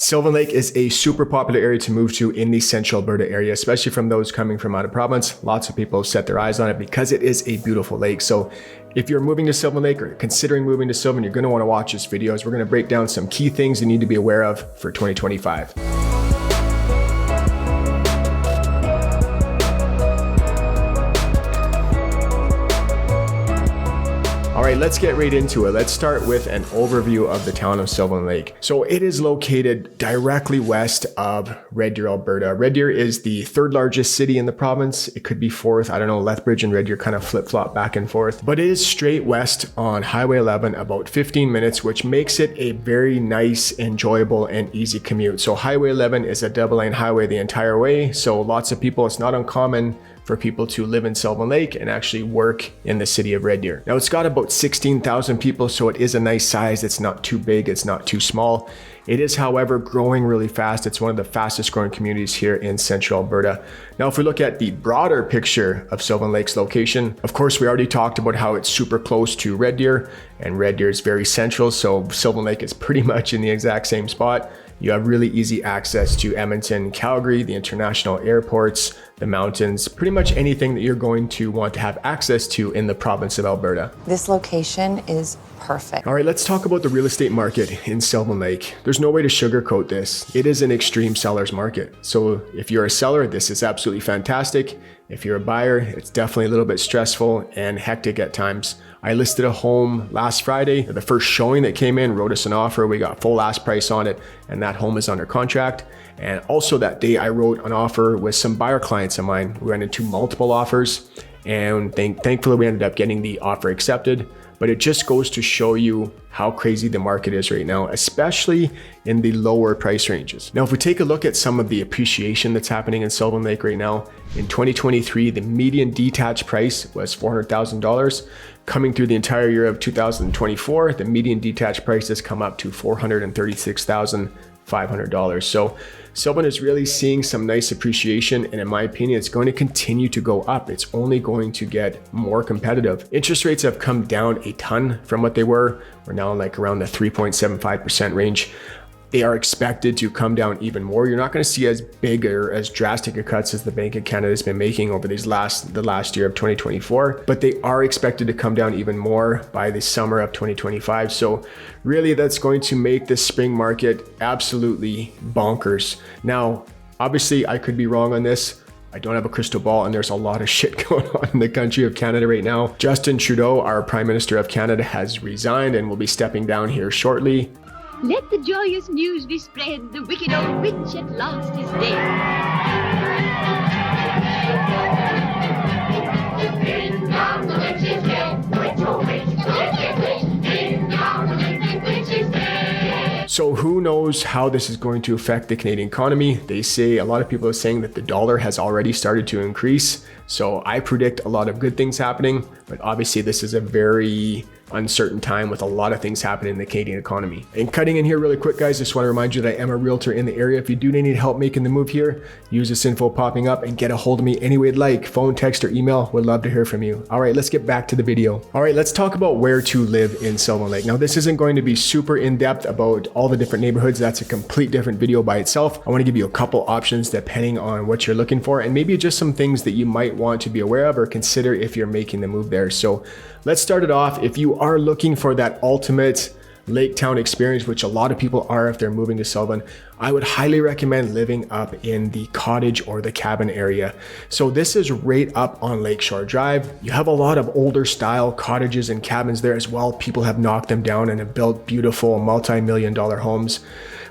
Sylvan Lake is a super popular area to move to in the central Alberta area, especially from those coming from out of province. Lots of people have set their eyes on it because it is a beautiful lake. So if you're moving to Sylvan Lake or considering moving to Sylvan, you're going to want to watch this video as we're going to break down some key things you need to be aware of for 2025. All right, let's get right into it. Let's start with an overview of the town of Sylvan Lake. So it is located directly west of Red Deer, Alberta. Red Deer is the third largest city in the province. It could be fourth. I don't know, Lethbridge and Red Deer kind of flip-flop back and forth. But it is straight west on Highway 11, about 15 minutes, which makes it a very nice, enjoyable, and easy commute. So Highway 11 is a double-lane highway the entire way. So lots of people, it's not uncommon for people to live in Sylvan Lake and actually work in the city of Red Deer. Now it's got about 16,000 people, so it is a nice size. It's not too big, it's not too small. It is, however, growing really fast. It's one of the fastest growing communities here in central Alberta. Now, if we look at the broader picture of Sylvan Lake's location, of course, we already talked about how it's super close to Red Deer, and Red Deer is very central, so Sylvan Lake is pretty much in the exact same spot. You have really easy access to Edmonton, Calgary, the international airports, the mountains, pretty much anything that you're going to want to have access to in the province of Alberta. This location is perfect. All right, let's talk about the real estate market in Sylvan Lake. There's no way to sugarcoat this. It is an extreme seller's market. So if you're a seller, this is absolutely fantastic. If you're a buyer, it's definitely a little bit stressful and hectic at times. I listed a home last Friday. The first showing that came in wrote us an offer. We got full ask price on it, and that home is under contract. And also that day I wrote an offer with some buyer clients of mine. We went into multiple offers, and thankfully we ended up getting the offer accepted. But it just goes to show you how crazy the market is right now, especially in the lower price ranges. Now, if we take a look at some of the appreciation that's happening in Sylvan Lake right now, in 2023, the median detached price was $400,000. Coming through the entire year of 2024, the median detached price has come up to $436,500. So Sylvan is really seeing some nice appreciation, and in my opinion, it's going to continue to go up. It's only going to get more competitive. Interest rates have come down a ton from what they were. We're now like around the 3.75% range. They are expected to come down even more. You're not going to see as big or as drastic a cuts as the Bank of Canada has been making over the last year of 2024, but they are expected to come down even more by the summer of 2025. So really that's going to make this spring market absolutely bonkers. Now, obviously I could be wrong on this. I don't have a crystal ball, and there's a lot of shit going on in the country of Canada right now. Justin Trudeau, our Prime Minister of Canada, has resigned and will be stepping down here shortly. Let the joyous news be spread, the wicked old witch at last is dead. Ding dong, the witch is dead. Witch, oh witch, the witch is dead. Ding dong, the witch is dead. So who knows how this is going to affect the Canadian economy? They say, a lot of people are saying that the dollar has already started to increase. So I predict a lot of good things happening, but obviously this is a very uncertain time with a lot of things happening in the Canadian economy. And cutting in here really quick, guys, just want to remind you that I am a realtor in the area. If you do need help making the move here, use this info popping up and get a hold of me any way you'd like. Phone, text, or email. Would love to hear from you. All right, let's get back to the video. All right, let's talk about where to live in Sylvan Lake. Now, this isn't going to be super in-depth about all the different neighborhoods. That's a complete different video by itself. I want to give you a couple options depending on what you're looking for, and maybe just some things that you might want to be aware of or consider if you're making the move there. So let's start it off. If you are looking for that ultimate lake town experience, which a lot of people are if they're moving to Sylvan, I would highly recommend living up in the cottage or the cabin area. So this is right up on Lakeshore Drive. You have a lot of older style cottages and cabins there as well. People have knocked them down and have built beautiful multi-million-dollar homes.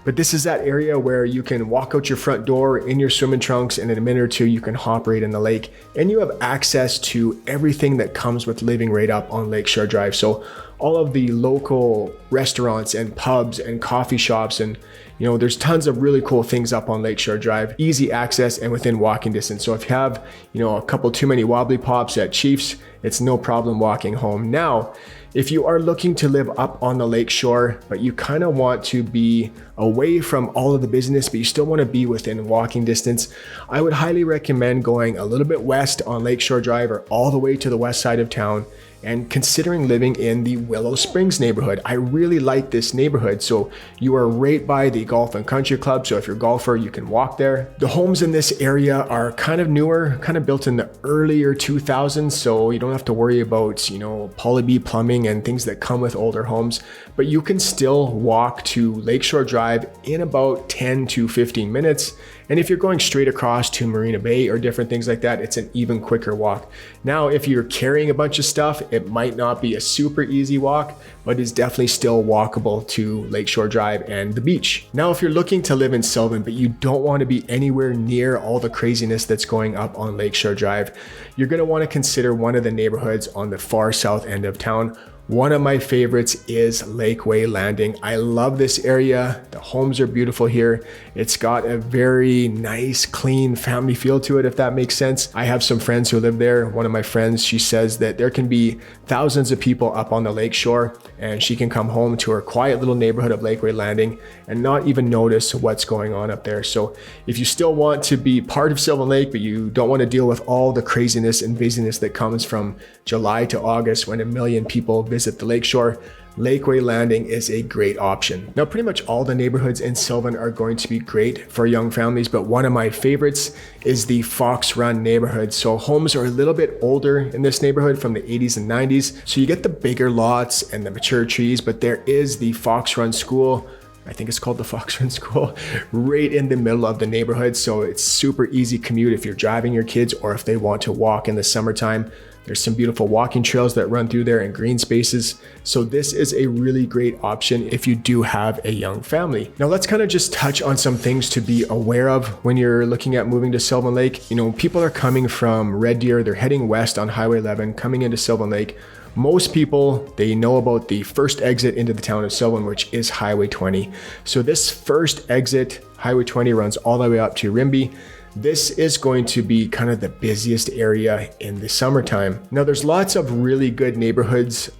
But this is that area where you can walk out your front door in your swimming trunks, and in a minute or two, you can hop right in the lake, and you have access to everything that comes with living right up on Lakeshore Drive. So all of the local restaurants and pubs and coffee shops, and there's tons of really cool things up on Lakeshore Drive, easy access and within walking distance. So if you have, a couple too many wobbly pops at Chiefs, it's no problem walking home. Now, if you are looking to live up on the lakeshore, but you kind of want to be away from all of the business, but you still want to be within walking distance, I would highly recommend going a little bit west on Lakeshore Drive or all the way to the west side of town and considering living in the Willow Springs neighborhood. I really like this neighborhood. So you are right by the golf and country club. So if you're a golfer, you can walk there. The homes in this area are kind of newer, kind of built in the earlier 2000s. So you don't have to worry about, poly B plumbing and things that come with older homes, but you can still walk to Lakeshore Drive in about 10 to 15 minutes. And if you're going straight across to Marina Bay or different things like that, it's an even quicker walk. Now, if you're carrying a bunch of stuff, it might not be a super easy walk, but it's definitely still walkable to Lakeshore Drive and the beach. Now, if you're looking to live in Sylvan, but you don't want to be anywhere near all the craziness that's going up on Lakeshore Drive, you're going to want to consider one of the neighborhoods on the far south end of town. One of my favorites is Lakeway Landing. I love this area. The homes are beautiful here. It's got a very nice, clean family feel to it, if that makes sense. I have some friends who live there. One of my friends, she says that there can be thousands of people up on the lakeshore, and she can come home to her quiet little neighborhood of Lakeway Landing and not even notice what's going on up there. So if you still want to be part of Sylvan Lake, but you don't want to deal with all the craziness and busyness that comes from July to August when a million people visit the lakeshore, Lakeway Landing is a great option. Now, pretty much all the neighborhoods in Sylvan are going to be great for young families, but one of my favorites is the Fox Run neighborhood. So homes are a little bit older in this neighborhood from the 80s and 90s. So you get the bigger lots and the mature trees, but there is the Fox Run School. I think it's called the Fox Run School, right in the middle of the neighborhood. So it's super easy commute if you're driving your kids or if they want to walk in the summertime. There's some beautiful walking trails that run through there and green spaces. So this is a really great option if you do have a young family. Now let's kind of just touch on some things to be aware of when you're looking at moving to Sylvan Lake. People are coming from Red Deer, they're heading west on Highway 11, coming into Sylvan Lake. Most people, they know about the first exit into the town of Sylvan, which is Highway 20. So this first exit, Highway 20, runs all the way up to Rimbey. This is going to be kind of the busiest area in the summertime. Now, there's lots of really good neighborhoods,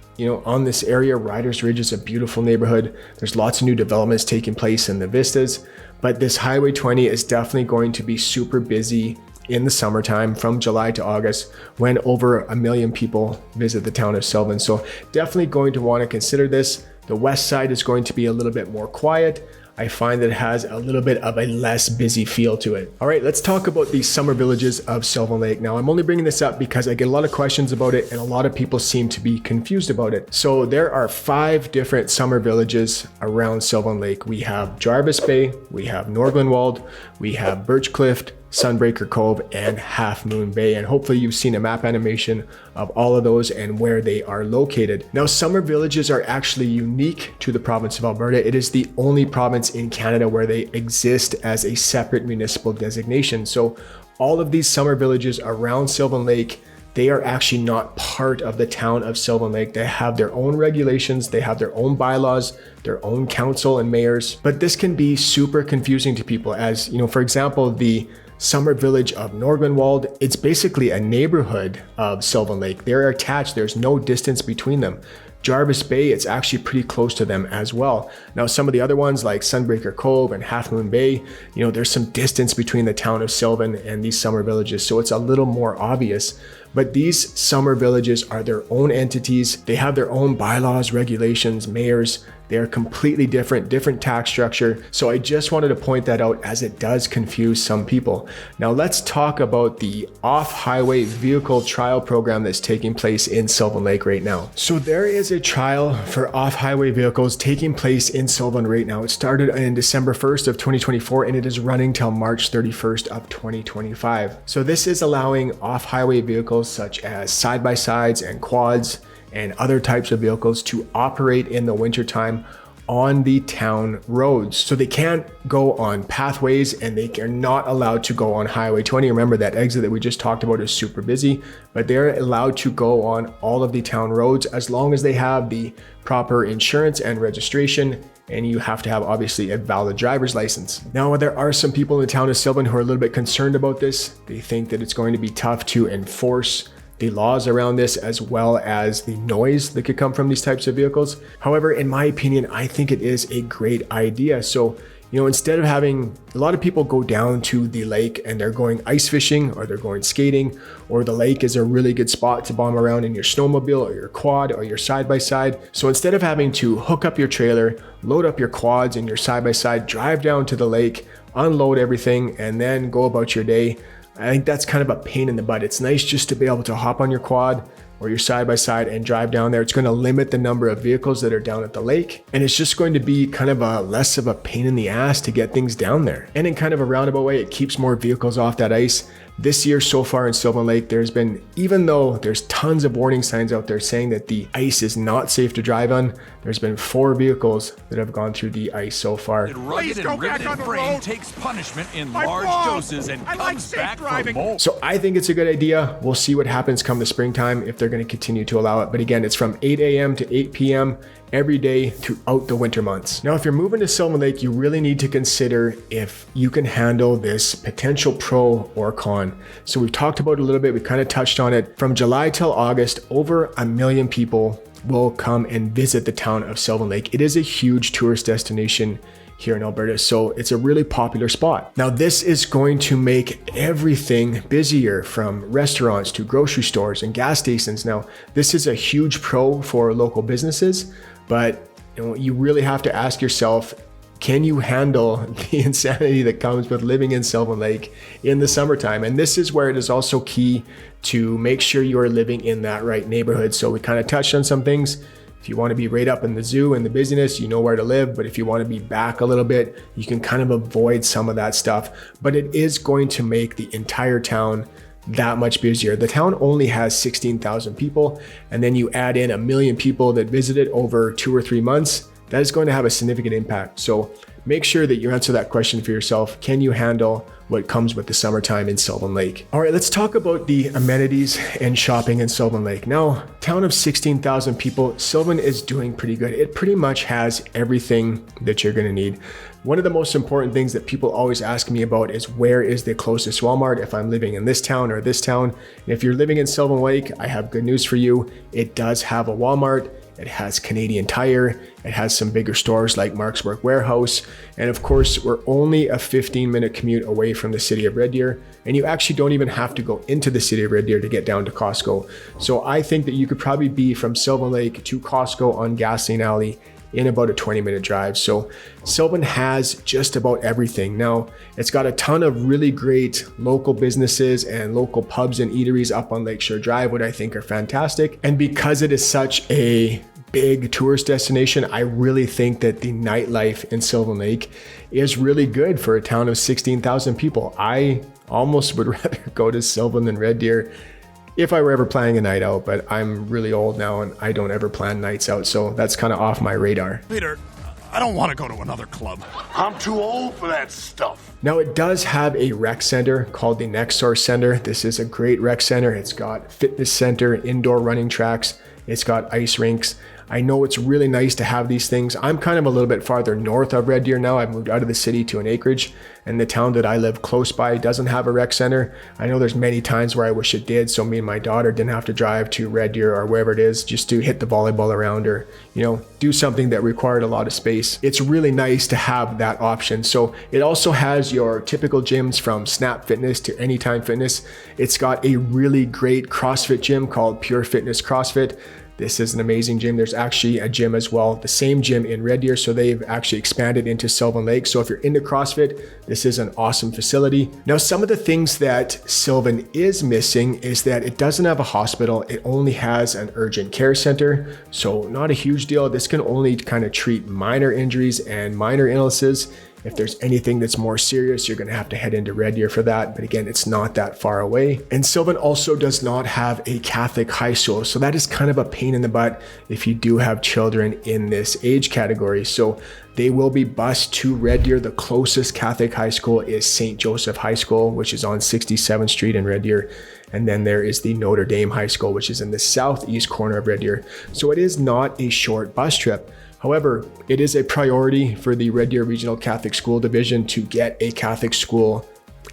on this area. Riders Ridge is a beautiful neighborhood. There's lots of new developments taking place in the vistas, but this Highway 20 is definitely going to be super busy in the summertime from July to August when over 1 million people visit the town of Sylvan. So definitely going to want to consider this. The west side is going to be a little bit more quiet. I find that it has a little bit of a less busy feel to it. All right, let's talk about the summer villages of Sylvan Lake. Now, I'm only bringing this up because I get a lot of questions about it and a lot of people seem to be confused about it. So there are 5 different summer villages around Sylvan Lake. We have Jarvis Bay, we have Norglenwald, we have Birchcliff, Sunbreaker Cove, and Half Moon Bay. And hopefully you've seen a map animation of all of those and where they are located. Now, summer villages are actually unique to the province of Alberta. It is the only province in Canada where they exist as a separate municipal designation. So all of these summer villages around Sylvan Lake, they are actually not part of the town of Sylvan Lake. They have their own regulations, they have their own bylaws, their own council and mayors. But this can be super confusing to people as, for example, the summer village of Norglenwald, it's basically a neighborhood of Sylvan Lake. They're attached, there's no distance between them. Jarvis Bay, it's actually pretty close to them as well. Now, some of the other ones like Sunbreaker Cove and Half Moon Bay, there's some distance between the town of Sylvan and these summer villages, so it's a little more obvious. But these summer villages are their own entities. They have their own bylaws, regulations, mayors. They are completely different tax structure. So I just wanted to point that out as it does confuse some people. Now let's talk about the off-highway vehicle trial program that's taking place in Sylvan Lake right now. So there is a trial for off-highway vehicles taking place in Sylvan right now. It started in December 1st of 2024 and it is running till March 31st of 2025. So this is allowing off-highway vehicles such as side-by-sides and quads and other types of vehicles to operate in the wintertime on the town roads. So they can't go on pathways and they are not allowed to go on Highway 20. Remember that exit that we just talked about is super busy, but they're allowed to go on all of the town roads as long as they have the proper insurance and registration, and you have to have obviously a valid driver's license. Now, there are some people in the town of Sylvan who are a little bit concerned about this. They think that it's going to be tough to enforce the laws around this as well as the noise that could come from these types of vehicles. However, in my opinion, I think it is a great idea. So Instead of having a lot of people go down to the lake and they're going ice fishing or they're going skating, or the lake is a really good spot to bomb around in your snowmobile or your quad or your side-by-side. So instead of having to hook up your trailer, load up your quads and your side-by-side, drive down to the lake, unload everything, and then go about your day, I think that's kind of a pain in the butt. It's nice just to be able to hop on your quad or your side-by-side and drive down there. It's going to limit the number of vehicles that are down at the lake. And it's just going to be kind of a less of a pain in the ass to get things down there. And in kind of a roundabout way, it keeps more vehicles off that ice. This year so far in Sylvan Lake, there's been, even though there's tons of warning signs out there saying that the ice is not safe to drive on, there's been 4 vehicles that have gone through the ice so far. Rugged and riveted frame takes punishment in large doses and comes back for more. So I think it's a good idea. We'll see what happens come the springtime if they're going to continue to allow it. But again, it's from 8 a.m. to 8 p.m. every day throughout the winter months. Now, if you're moving to Sylvan Lake, you really need to consider if you can handle this potential pro or con. So we've talked about it a little bit. We kind of touched on it. From July till August, over 1 million people will come and visit the town of Sylvan Lake. It is a huge tourist destination here in Alberta, so it's a really popular spot. Now, this is going to make everything busier, from restaurants to grocery stores and gas stations. Now, this is a huge pro for local businesses, but you really have to ask yourself, can you handle the insanity that comes with living in Sylvan Lake in the summertime? And this is where it is also key to make sure you are living in that right neighborhood. So we kind of touched on some things. If you want to be right up in the zoo and the busyness, you know where to live. But if you want to be back a little bit, you can kind of avoid some of that stuff. But it is going to make the entire town that much busier. The town only has 16,000 people, and then you add in 1 million people that visit it over 2 or 3 months. That is going to have a significant impact. So make sure that you answer that question for yourself. Can you handle what comes with the summertime in Sylvan Lake? All right, let's talk about the amenities and shopping in Sylvan Lake. Now, town of 16,000 people, Sylvan is doing pretty good. It pretty much has everything that you're gonna need. One of the most important things that people always ask me about is, where is the closest Walmart if I'm living in this town or this town? And if you're living in Sylvan Lake, I have good news for you. It does have a Walmart. It has Canadian Tire. It has some bigger stores like Mark's Work Warehouse. And of course, we're only a 15-minute commute away from the city of Red Deer. And you actually don't even have to go into the city of Red Deer to get down to Costco. So I think that you could probably be from Sylvan Lake to Costco on Gasoline Alley in about a 20-minute drive. So Sylvan has just about everything. Now, it's got a ton of really great local businesses and local pubs and eateries up on Lakeshore Drive, what I think are fantastic. And because it is such a big tourist destination, I really think that the nightlife in Sylvan Lake is really good for a town of 16,000 people. I almost would rather go to Sylvan than Red Deer if I were ever planning a night out, but I'm really old now and I don't ever plan nights out, so that's kind of off my radar. Peter, I don't want to go to another club. I'm too old for that stuff. Now, it does have a rec center called the Next Source Center. This is a great rec center. It's got fitness center, indoor running tracks. It's got ice rinks. I know it's really nice to have these things. I'm kind of a little bit farther north of Red Deer now. I've moved out of the city to an acreage, and the town that I live close by doesn't have a rec center. I know there's many times where I wish it did, so me and my daughter didn't have to drive to Red Deer or wherever it is just to hit the volleyball around, or do something that required a lot of space. It's really nice to have that option. So it also has your typical gyms, from Snap Fitness to Anytime Fitness. It's got a really great CrossFit gym called Pure Fitness CrossFit. This is an amazing gym. There's actually a gym as well, the same gym in Red Deer, so they've actually expanded into Sylvan Lake. So if you're into CrossFit, this is an awesome facility. Now, some of the things that Sylvan is missing is that it doesn't have a hospital. It only has an urgent care center, so not a huge deal. This can only kind of treat minor injuries and minor illnesses. If there's anything that's more serious, you're gonna have to head into Red Deer for that. But again, it's not that far away. And Sylvan also does not have a Catholic high school. So that is kind of a pain in the butt if you do have children in this age category. So they will be bused to Red Deer. The closest Catholic high school is St. Joseph High School, which is on 67th Street in Red Deer. And then there is the Notre Dame High School, which is in the southeast corner of Red Deer. So it is not a short bus trip. However, it is a priority for the Red Deer Regional Catholic School Division to get a Catholic school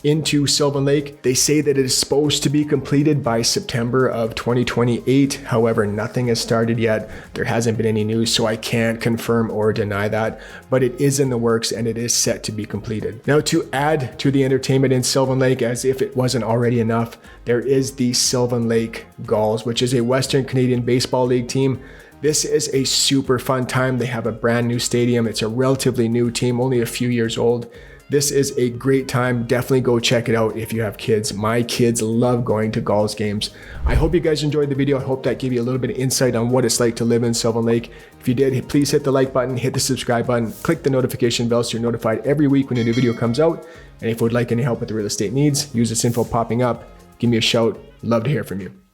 into Sylvan Lake. They say that it is supposed to be completed by September of 2028. However, nothing has started yet. There hasn't been any news, so I can't confirm or deny that, but it is in the works and it is set to be completed. Now, to add to the entertainment in Sylvan Lake, as if it wasn't already enough, there is the Sylvan Lake Gulls, which is a Western Canadian Baseball League team. This is a super fun time. They have a brand new stadium. It's a relatively new team, only a few years old. This is a great time. Definitely go check it out if you have kids. My kids love going to Gulls games. I hope you guys enjoyed the video. I hope that gave you a little bit of insight on what it's like to live in Sylvan Lake. If you did, please hit the like button, hit the subscribe button, click the notification bell so you're notified every week when a new video comes out. And if you would like any help with the real estate needs, use this info popping up. Give me a shout. Love to hear from you.